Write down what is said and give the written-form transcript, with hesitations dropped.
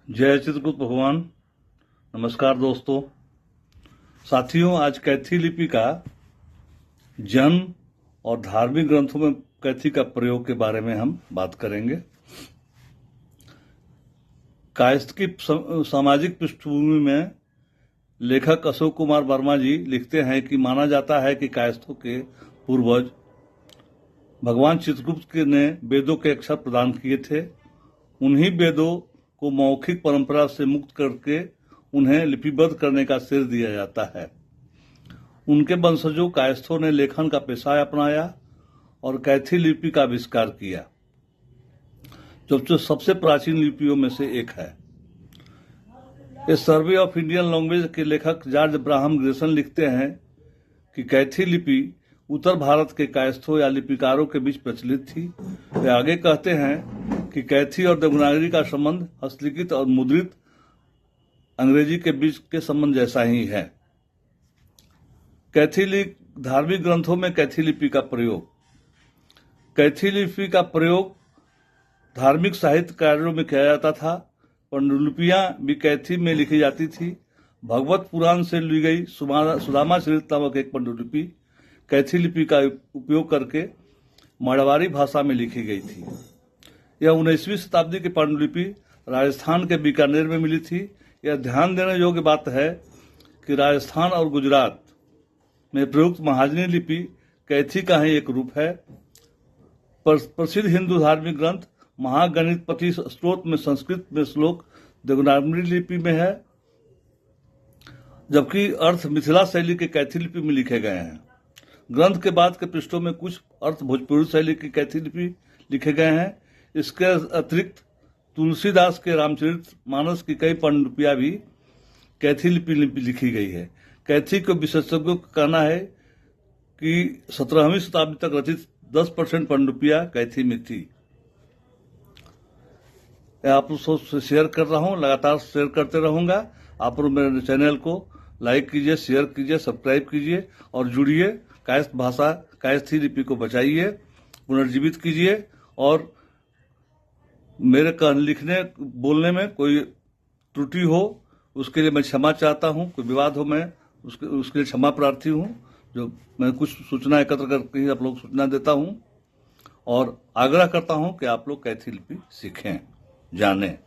जय चित्रगुप्त भगवान। नमस्कार दोस्तों, साथियों, आज कैथी लिपि का जन्म और धार्मिक ग्रंथों में कैथी का प्रयोग के बारे में हम बात करेंगे। कायस्थ की सामाजिक पृष्ठभूमि में लेखक अशोक कुमार वर्मा जी लिखते हैं कि माना जाता है कि कायस्थों के पूर्वज भगवान चित्रगुप्त ने वेदों के अक्षर प्रदान किए थे। उन्हीं वेदों को मौखिक परंपरा से मुक्त करके उन्हें लिपिबद्ध करने का श्रेय दिया जाता है। उनके वंशजों कायस्थों ने लेखन का पेशा अपनाया और कैथी लिपि का आविष्कार किया, जो सबसे प्राचीन लिपियों में से एक है। इस सर्वे ऑफ इंडियन लैंग्वेज के लेखक जॉर्ज अब्राहम ग्रेसन लिखते हैं कि कैथी लिपि उत्तर भारत के कायस्थों या लिपिकारों के बीच प्रचलित थी। वे आगे कहते हैं कि कैथी और देवनागरी का संबंध हस्तलिखित और मुद्रित अंग्रेजी के बीच के संबंध जैसा ही है। धार्मिक ग्रंथों में कैथी लिपि का प्रयोग। कैथी लिपि का प्रयोग धार्मिक साहित्य कार्यों में किया जाता था। पांडुलिपियां भी कैथी में लिखी जाती थी। भगवत पुराण से ली गई सुदामा चरित नामक एक पांडुलिपि कैथी लिपि का उपयोग करके मारवाड़ी भाषा में लिखी गई थी। यह 19वीं शताब्दी की पांडुलिपि राजस्थान के बीकानेर में मिली थी। यह ध्यान देने योग्य बात है कि राजस्थान और गुजरात में प्रयुक्त महाजनी लिपि कैथी का ही एक रूप है। प्रसिद्ध हिंदू धार्मिक ग्रंथ महागणितपति स्तोत्र में संस्कृत में श्लोक देवनागरी लिपि में है, जबकि अर्थ मिथिला शैली के कैथी लिपि में लिखे गए हैं। ग्रंथ के बाद के पृष्ठों में कुछ अर्थ भोजपुरी शैली की कैथी लिपि लिखे गए हैं। इसके अतिरिक्त तुलसीदास के रामचरित मानस की कई पांडुलिपियां भी कैथी लिपि लिखी गई है। कैथी को विशेषज्ञों का कहना है कि 17वीं शताब्दी तक रचित 10% पांडुलिपियां कैथी में थी। आप लोग से शेयर कर रहा हूं, लगातार शेयर करते रहूंगा। आप लोग मेरे चैनल को लाइक कीजिए, शेयर कीजिए, सब्सक्राइब कीजिए और जुड़िए। कायस्थ भाषा, कायस्थी लिपि को बचाइए, पुनर्जीवित कीजिए। और मेरे लिखने बोलने में कोई त्रुटि हो उसके लिए मैं क्षमा चाहता हूं। कोई विवाद हो मैं उसके लिए क्षमा प्रार्थी हूं। जो मैं कुछ सूचना एकत्र करके आप लोग सूचना देता हूं और आग्रह करता हूं कि आप लोग कैथी लिपि सीखें, जानें।